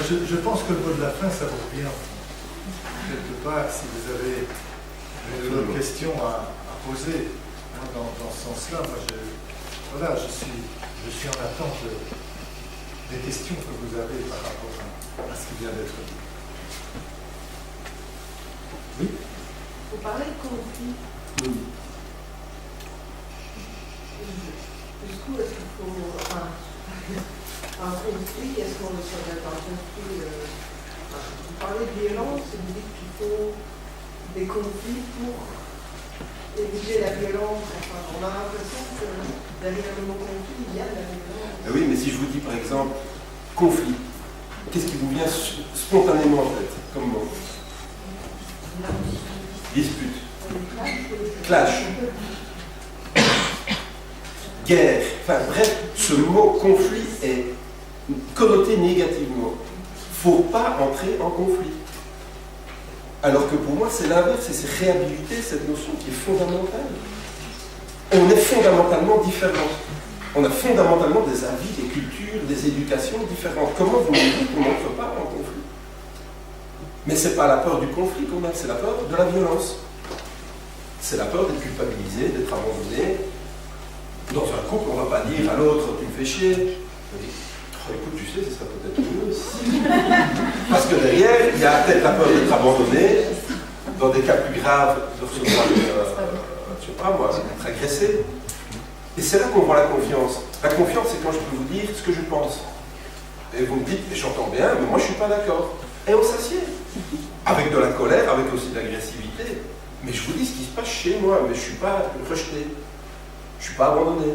je pense que le mot de la fin, ça vaut bien. Quelque part, si vous avez d'autres questions à poser dans ce sens-là, moi, je suis en attente des questions que vous avez par rapport à ce qui vient d'être dit. Oui. Vous parlez de conflit. Oui. Jusqu'où est-ce qu'il faut. Enfin, un conflit, est-ce qu'on serait dans un conflit. Vous parlez de violence et vous dites qu'il faut des conflits pour éviter la violence. Enfin, on a l'impression que derrière le mot conflit, il y a de la violence. Oui, mais si je vous dis par exemple conflit, qu'est-ce qui vous vient spontanément en tête comme mot? Dispute. Clash. Guerre. Enfin bref, ce mot conflit est connoté négativement. Il ne faut pas entrer en conflit. Alors que pour moi, c'est l'inverse, et c'est réhabiliter cette notion qui est fondamentale. On est fondamentalement différents. On a fondamentalement des avis, des cultures, des éducations différentes. Comment vous me dites qu'on n'entre pas en conflit? Mais ce n'est pas la peur du conflit qu'on a, c'est la peur de la violence. C'est la peur d'être culpabilisé, d'être abandonné. Dans un couple, on ne va pas dire à l'autre « tu me fais chier ». On dit « écoute, tu sais, ce serait peut-être mieux si… » Parce que derrière, il y a peut-être la peur d'être abandonné, dans des cas plus graves, de recevoir, je sais pas moi, d'être agressé. Et c'est là qu'on voit la confiance. La confiance, c'est quand je peux vous dire ce que je pense. Et vous me dites « j'entends bien, mais moi je ne suis pas d'accord ». Et on s'assied. Avec de la colère, avec aussi de l'agressivité. Mais je vous dis ce qui se passe chez moi, mais je ne suis pas rejeté. Je ne suis pas abandonné.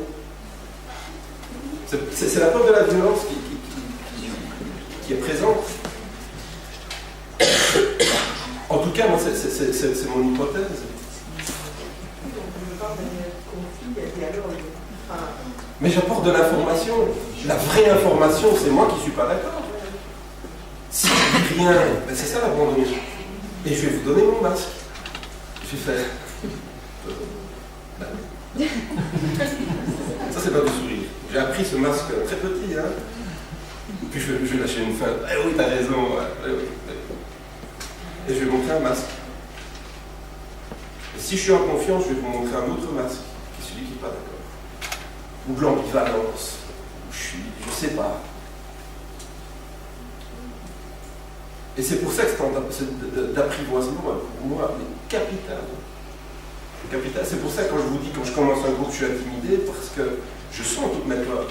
C'est la peur de la violence qui est présente. En tout cas, moi, c'est mon hypothèse. Mais j'apporte de l'information. La vraie information, c'est moi qui ne suis pas d'accord. Si je ne dis rien, ben c'est ça l'abandon. Et je vais vous donner mon masque. Je vais faire. Ça, c'est pas du sourire. J'ai appris ce masque très petit, hein. Puis je vais lâcher une fin. Eh oui, t'as raison. Eh oui. Et je vais montrer un masque. Et si je suis en confiance, je vais vous montrer un autre masque, qui est celui qui n'est pas d'accord. Ou de l'ambivalence. Je sais pas. Et c'est pour ça que cet d'apprivoisement, pour moi, est capital. C'est pour ça que quand je vous dis, quand je commence un groupe, je suis intimidé, parce que je sens toutes mes peurs.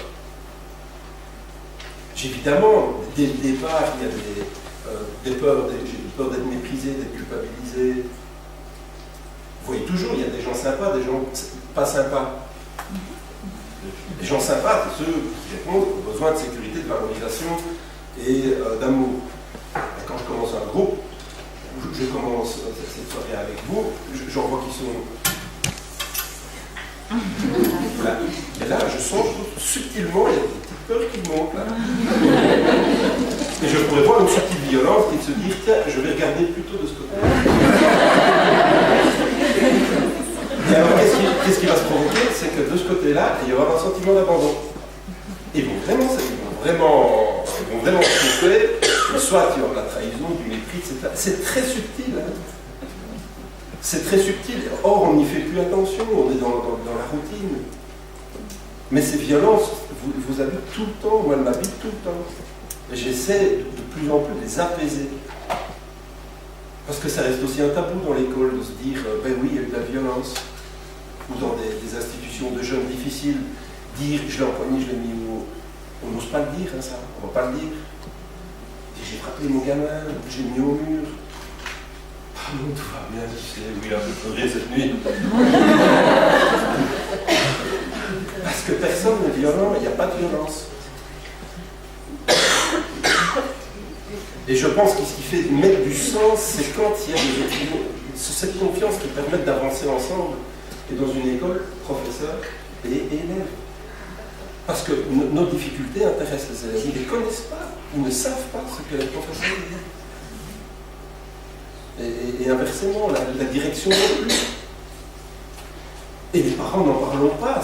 Évidemment, dès le départ, il y a des peurs, j'ai peur d'être méprisé, d'être culpabilisé. Vous voyez toujours, il y a des gens sympas, des gens pas sympas. Les gens sympas, c'est ceux qui répondent aux besoins de sécurité, de valorisation et d'amour. Et quand je commence un groupe, je commence cette soirée avec vous, j'en vois qui sont. Voilà. Et là, je sens subtilement, il y a des petites peurs qui montent là. Et je pourrais voir une subtile violence et se dire, tiens, je vais regarder plutôt de ce côté-là. Et alors, qu'est-ce qui va se provoquer? C'est que de ce côté-là, il y aura un sentiment d'abandon. Ils vont vraiment souffrir, soit il y aura de la trahison, du mépris, etc. C'est très subtil. Hein. C'est très subtil. Or, on n'y fait plus attention, on est dans la routine. Mais ces violences, vous habitent tout le temps, moi, elles m'habitent tout le temps. Et j'essaie de plus en plus de les apaiser. Parce que ça reste aussi un tabou dans l'école de se dire, ben oui, il y a eu de la violence. Ou dans des institutions de jeunes difficiles, dire, je l'ai empoigné, je l'ai mis au... On n'ose pas le dire, hein, ça, on ne va pas le dire. J'ai frappé mon gamin, j'ai mis au mur. Ah non, tout va bien, tu sais, oui, il a un peu pleuré cette nuit. Parce que personne n'est violent, il n'y a pas de violence. Et je pense que ce qui fait mettre du sens, c'est quand il y a cette confiance qui permet d'avancer ensemble, et dans une école, professeurs et élèves. Parce que nos difficultés intéressent les élèves. Ils ne les connaissent pas, ils ne savent pas ce que les professeurs disent. Et inversement, la direction non plus. Et les parents n'en parlons pas.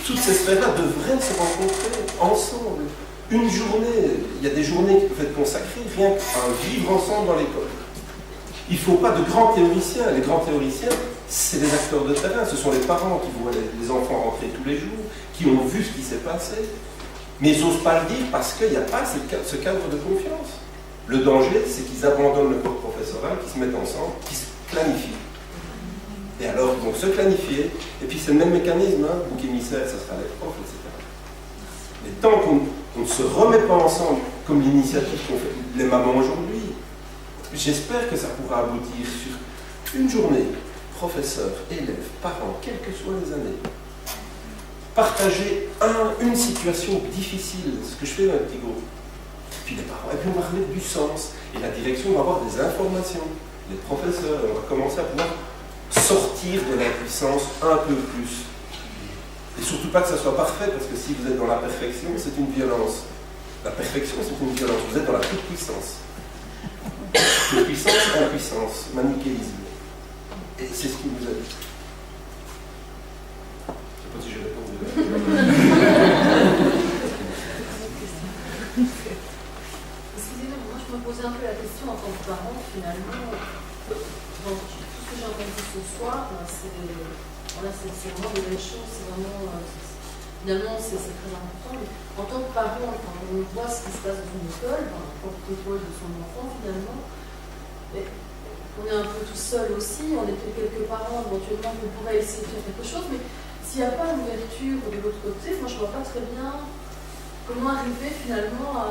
Toutes ces sphères-là devraient se rencontrer ensemble. une journée, il y a des journées qui peuvent être consacrées rien qu'à vivre ensemble dans l'école. Il ne faut pas de grands théoriciens. Les grands théoriciens, c'est les acteurs de terrain, ce sont les parents qui voient les enfants rentrer tous les jours, qui ont vu ce qui s'est passé. Mais ils n'osent pas le dire parce qu'il n'y a pas ce cadre de confiance. Le danger, c'est qu'ils abandonnent le corps professoral, qu'ils se mettent ensemble, qu'ils se planifient. Et alors, ils vont se planifier, et puis c'est le même mécanisme, hein, bouc émissaire, ça sera les profs, etc. Mais tant qu'on ne se remet pas ensemble, comme l'initiative qu'ont fait les mamans aujourd'hui, j'espère que ça pourra aboutir sur une journée, professeurs, élèves, parents, quelles que soient les années, partager une situation difficile, ce que je fais dans un petit groupe, puis les parents, et puis on va remettre du sens, et la direction va avoir des informations, les professeurs, on va commencer à pouvoir sortir de l'impuissance un peu plus. Et surtout pas que ça soit parfait, parce que si vous êtes dans la perfection, c'est une violence. La perfection, c'est une violence. Vous êtes dans la toute-puissance. Toute-puissance, impuissance, manichéisme. Et c'est ce qui nous a dit. Je ne sais pas si je réponds. Excusez-moi, moi je me posais un peu la question en tant que parent, finalement. Bon, tout ce que j'ai entendu ce soir, c'est vraiment de belles choses, c'est vraiment, finalement c'est très important. Mais en tant que parent, quand on voit ce qui se passe dans une école, dans la propre école de son enfant finalement, mais on est un peu tout seul aussi, on est quelques parents, éventuellement on pourrait essayer de faire quelque chose, mais s'il n'y a pas l'ouverture de l'autre côté, moi je ne vois pas très bien comment arriver finalement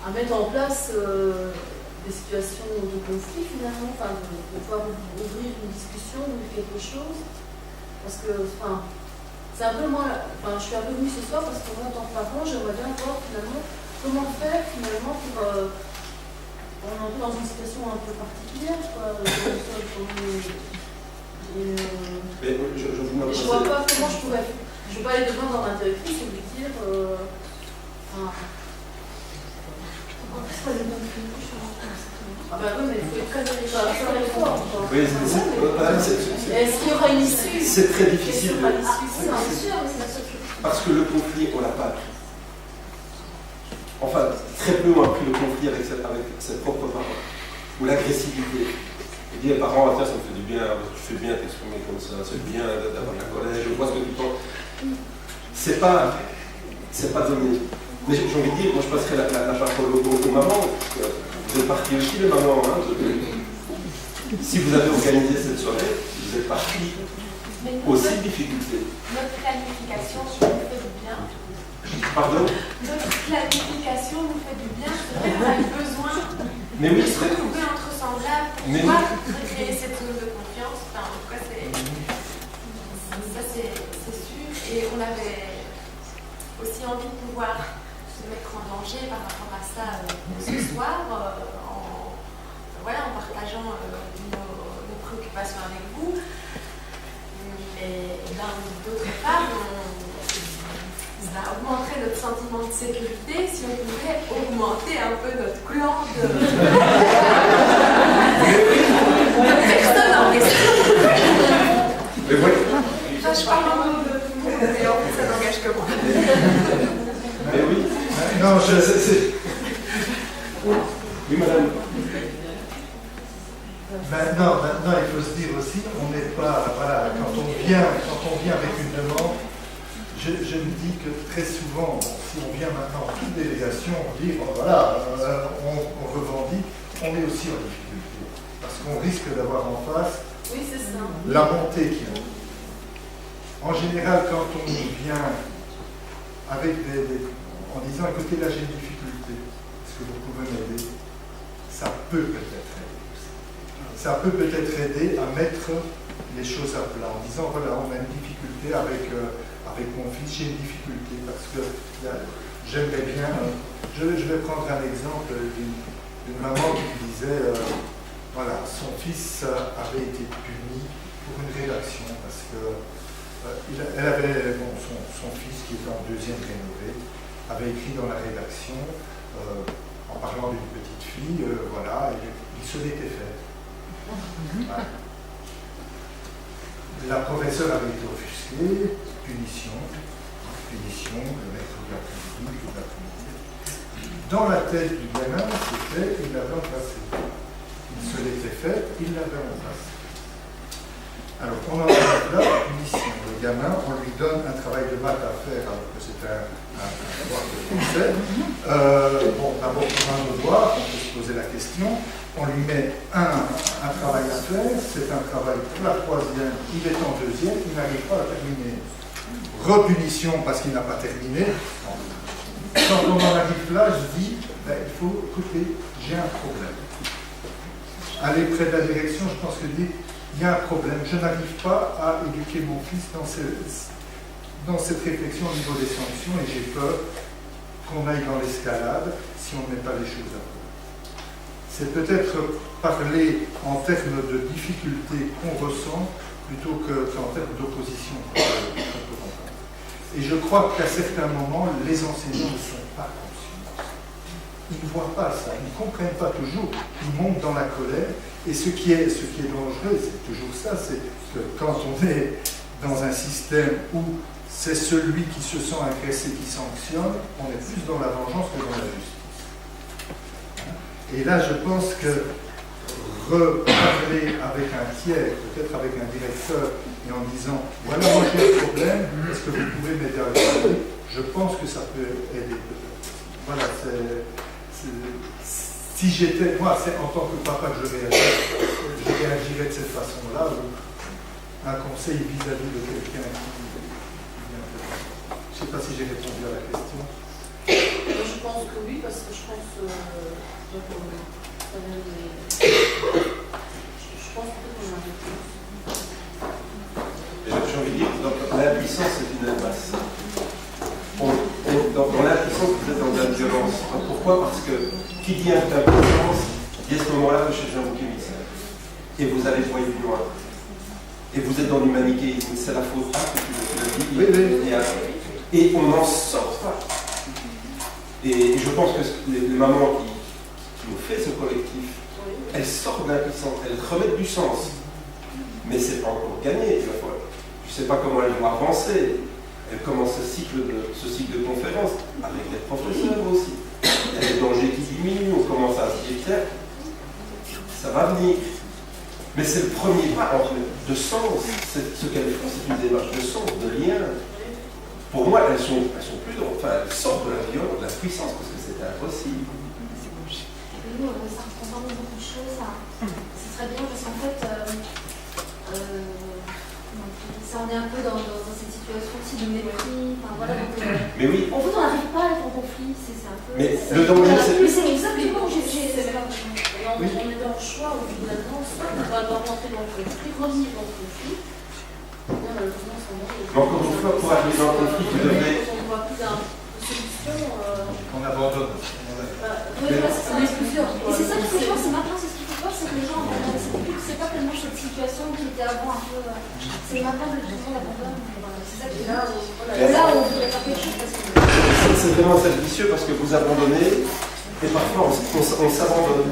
à mettre en place des situations de conflit finalement, enfin de pouvoir ouvrir une discussion ou quelque chose, parce que c'est un peu moi, je suis un peu venue ce soir parce que moi en tant que parent j'aimerais bien voir finalement comment faire finalement pour on est un peu dans une situation un peu particulière quoi, je vois pas comment je pourrais, je veux pas aller devant dans ma directrice et lui dire ah ben oui, mais il faut être très fort. Est-ce qu'il y aura une issue? C'est très difficile. C'est sûr, parce que le conflit, on ne l'a pas appris. Enfin, très peu ont appris le conflit avec ses propres parents. Ou l'agressivité. Et dire, parents, tiens, ça me fait du bien, tu fais bien t'exprimer comme ça, c'est bien d'avoir la colère, je vois ce que tu penses. C'est pas donné. Mais j'ai envie de dire, moi je passerai la parole aux mamans. Vous êtes partis aussi les mamans. Hein, si vous avez organisé cette soirée, vous êtes partis aussi de difficultés. Notre planification nous fait du bien. Pardon? Notre planification nous fait du bien. C'est vrai qu'on a eu besoin mais oui, de se retrouver entre semblables pour pouvoir recréer cette zone de confiance. Enfin, en tout cas, ça c'est sûr. Et on avait aussi envie de pouvoir se mettre en danger par rapport à ça ce soir, en partageant nos préoccupations avec vous. Mais d'autre part, ça augmenterait notre sentiment de sécurité si on pouvait augmenter un peu notre clan de personnes en question. Mais oui. Là, je parle en nom de tout le monde, et en fait, ça n'engage que moi. Mais oui. Non, c'est... Oui, madame. Maintenant, il faut se dire aussi, on n'est pas, voilà, quand on vient avec une demande, je me dis que très souvent, si on vient maintenant en toute délégation, on dit, on revendique, on est aussi en difficulté. Parce qu'on risque d'avoir en face la montée qui monte. En général, quand on vient avec en disant, écoutez, là j'ai une difficulté, est-ce que vous pouvez m'aider? Ça peut peut-être aider. Ça peut peut-être aider à mettre les choses à plat, en disant, voilà, on a une difficulté avec mon fils, j'ai une difficulté, parce que j'aimerais bien, je vais prendre un exemple d'une maman qui me disait, voilà, son fils avait été puni pour une rédaction, parce que elle avait, son fils qui était en deuxième rénové, avait écrit dans la rédaction, en parlant d'une petite fille, voilà, il se l'était fait. Voilà. La professeure avait été offusquée, punition, le maître de l'après-midi, dans la tête du gamin, c'était il l'avait embrassé. Il se l'était fait, il l'avait embrassé. Alors, on en arrive là, la punition. Le gamin, on lui donne un travail de maths à faire, alors que c'est un devoir de français. Bon, d'abord, pour un devoir, on peut se poser la question. On lui met un travail à faire, c'est un travail pour la troisième, il est en deuxième, il n'arrive pas à terminer. Repunition parce qu'il n'a pas terminé. Quand on en arrive là, je dis, ben, il faut, écoutez, j'ai un problème. Aller près de la direction, je pense que dire, il y a un problème, je n'arrive pas à éduquer mon fils dans cette réflexion au niveau des sanctions et j'ai peur qu'on aille dans l'escalade si on ne met pas les choses à plat. C'est peut-être parler en termes de difficultés qu'on ressent plutôt qu'en termes d'opposition qu'on peut comprendre. Et je crois qu'à certains moments, les enseignants ne sont pas conscients. Ils ne voient pas ça, ils ne comprennent pas toujours, ils montent dans la colère. Et ce qui est dangereux, c'est toujours ça, c'est que quand on est dans un système où c'est celui qui se sent agressé qui sanctionne, on est plus dans la vengeance que dans la justice. Et là, je pense que reparler avec un tiers, peut-être avec un directeur, et en disant « Voilà, moi j'ai un problème, est-ce que vous pouvez m'aider à le régler ?» Je pense que ça peut aider peut-être. Voilà, si j'étais, moi, c'est en tant que papa que je réagirais de cette façon-là, un conseil vis-à-vis de quelqu'un qui vient de... Je ne sais pas si j'ai répondu à la question. Je pense que oui, parce que je pense que qu'on a réponse. J'ai envie de dire, l'impuissance, c'est une impasse. Dans l'impuissance, vous êtes dans la violence. Pourquoi? Parce que qui dit impuissance, dit à ce moment-là que cherchez un bouc émissaire. Et vous allez voir plus loin. Et vous êtes dans l'humanisme, c'est la faute que tu le dis. Et on n'en sort pas. Et je pense que les mamans qui ont fait ce collectif, elles sortent de l'impuissance, elles remettent du sens. Mais c'est pas encore gagné. Je ne sais pas comment elles vont avancer. Elles commencent ce cycle de conférences avec les professeurs aussi. Il y a des dangers qui diminuent, on commence à se dire, ça va venir. Mais c'est le premier pas de sens. Ce qu'elles font, c'est une démarche de sens, de lien. Pour moi, elles sont plus dans, enfin, elles sortent de la violence, de la puissance, parce que c'était impossible. Nous, ça reprend vraiment beaucoup de choses. C'est très bien parce qu'en fait, ça on est un peu dans cette situation aussi de mépris. Enfin, voilà, donc, mais oui. En fait, on n'arrive pas à être en conflit. C'est un peu. Mais le danger, c'est. C'est exactement. On est dans le choix où finalement, soit on va rentrer dans le conflit, revivre dans le conflit. Encore une fois, pour arriver dans le conflit, tu devrais. On ne voit plus de solution. On abandonne. Et c'est ça qui fait peur, c'est maintenant, c'est ce qui fait peur, c'est que les gens abandonnent. C'est pas tellement cette situation qui était avant un peu. C'est maintenant que les gens l'abandonnent. C'est ça qui est là. Là, on voudrait faire quelque chose parce que. C'est vraiment vicieux parce que vous abandonnez et parfois on s'abandonne.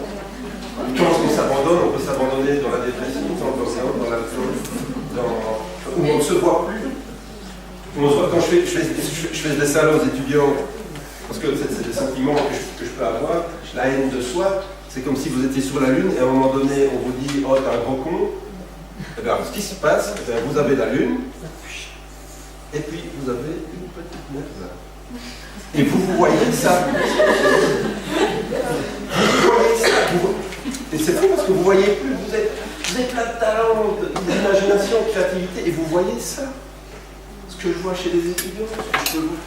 Quand on s'abandonne, on peut s'abandonner dans la dépression, dans l'alcool, où on ne se voit plus. Quand je fais des dessins aux étudiants, parce que c'est des sentiments que je peux avoir, la haine de soi, c'est comme si vous étiez sur la Lune et à un moment donné on vous dit « Oh, t'es un gros con ». Et bien, ce qui se passe, vous avez la Lune, et puis vous avez une petite nerve. Et vous voyez ça. Vous voyez ça. Et c'est fou parce que vous voyez plus, vous êtes plein de talent, d'imagination, de créativité, et vous voyez ça. Ce que je vois chez les étudiants, ce que je peux voir.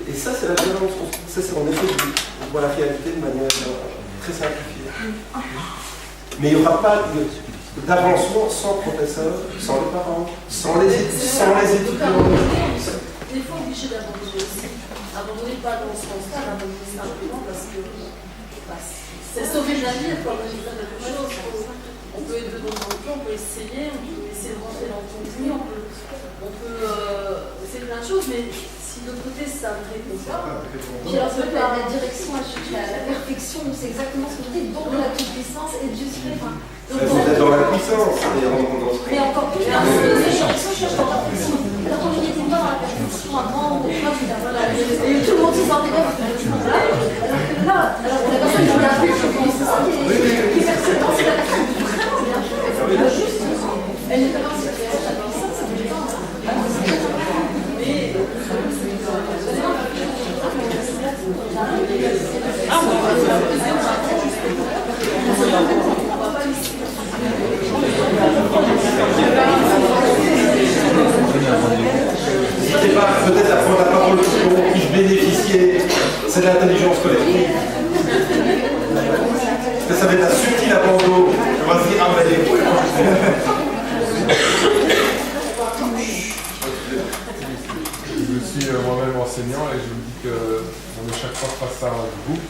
Et ça, c'est la violence. Ça, c'est en effet, on voit la réalité de manière très simplifiée. Mais il n'y aura pas d'avancement sans professeurs, sans les parents, sans les étudiants. Des fois, obligé d'abandonner aussi. Abandonner pas dans ce sens-là, abandonner simplement parce que c'est sauver la vie, quoi. Quelque chose. On peut être dedans dans le plan, on peut essayer de rentrer dans le contenu, on peut essayer plein de choses, mais si de l'autre côté ça ne répond pas. Puis alors, c'est la direction, elle cherche la perfection, c'est exactement ce que je dis, donc la toute-puissance et Dieu serait. Vous êtes dans la puissance, mais encore plus, la direction cherche la perfection. Alors, quand je n'étais pas dans la perfection avant, et tout le monde se sentait bien, pas. Alors, la personne qui l'a fait, je pense, c'est ça qui est pertinent, c'est la personne qui vraiment bien fait. Juste, elle n'est pas dans cette situation, ça me détend. N'hésitez pas peut-être à prendre la parole pour qu'on puisse bénéficier. C'est de l'intelligence collective. Parce que ça va être un subtil abandon. On va se dire, ah Je suis moi-même enseignant et je me dis qu'on est chaque fois face à un groupe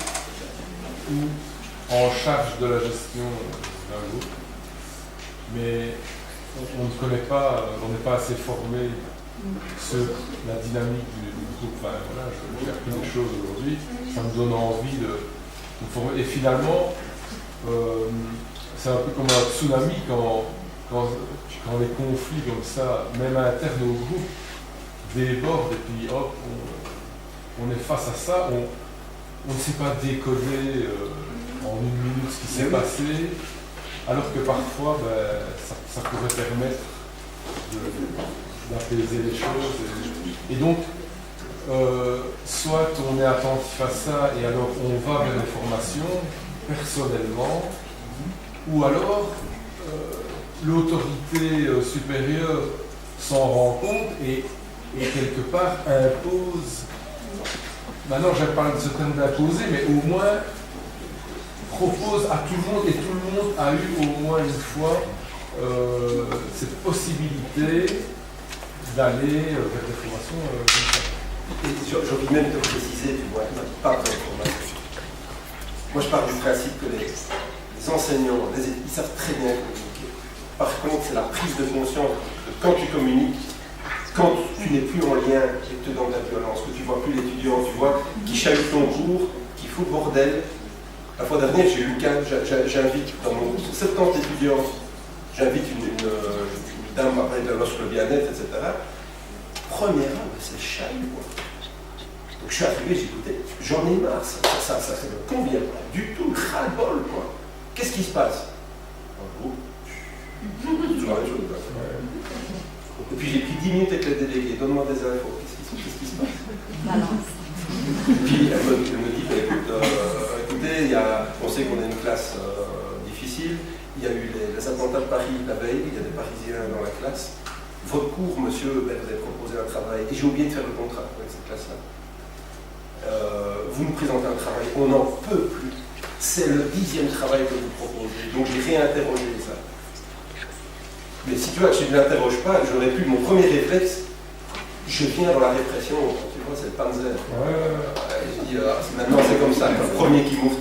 ou en charge de la gestion d'un groupe. Mais on ne connaît pas, on n'est pas assez formé sur la dynamique du groupe. Enfin, voilà, j'ai appris des choses aujourd'hui, ça me donne envie de me former. Et finalement, c'est un peu comme un tsunami quand les conflits comme ça, même internes au groupe, débordent et puis hop, on est face à ça, on ne sait pas décoder en une minute ce qui s'est passé, alors que parfois ça pourrait permettre d'apaiser les choses. Et donc, soit on est attentif à ça et alors on va vers les formations personnellement, ou alors l'autorité supérieure s'en rend compte et quelque part impose. Maintenant, j'aime parler de ce terme d'imposer, mais au moins propose à tout le monde, et tout le monde a eu au moins une fois cette possibilité d'aller vers des formations comme ça. Et j'ai envie même de préciser, tu vois, pas de formation. Moi, je pars du principe que les enseignants, ils savent très bien communiquer. Par contre, c'est la prise de conscience que quand tu communiques, quand tu n'es plus en lien et que tu es dans de la violence, que tu ne vois plus l'étudiant, tu vois, qui chahute ton cours, qui fout le bordel. La fois dernière, j'ai eu le cas, j'invite dans mon groupe 70 étudiants, j'invite une dame à parler de le bien-être, etc. Première heure, c'est chahut, quoi. Donc je suis arrivé, j'ai écouté, j'en ai marre, ça me convient pas du tout, ras-le-bol, quoi. Qu'est-ce qui se passe? En gros, toujours la même chose, quoi. Et puis j'ai pris 10 minutes avec les délégués, donne-moi des infos, qu'est-ce qui se passe? Puis elle me dit, écoutez, on sait qu'on a une classe difficile, il y a eu les attentats de Paris la veille, il y a des Parisiens dans la classe. Votre cours, monsieur, vous avez proposé un travail, et j'ai oublié de faire le contrat avec cette classe-là. Vous nous présentez un travail, on n'en peut plus. C'est le 10e travail que vous proposez, donc j'ai réinterrogé ça. Mais si tu vois que je ne l'interroge pas, j'aurais pu, mon premier réflexe, je viens dans la répression, tu vois, c'est le panzer. Je dis, maintenant c'est comme ça, le premier qui m'ouvre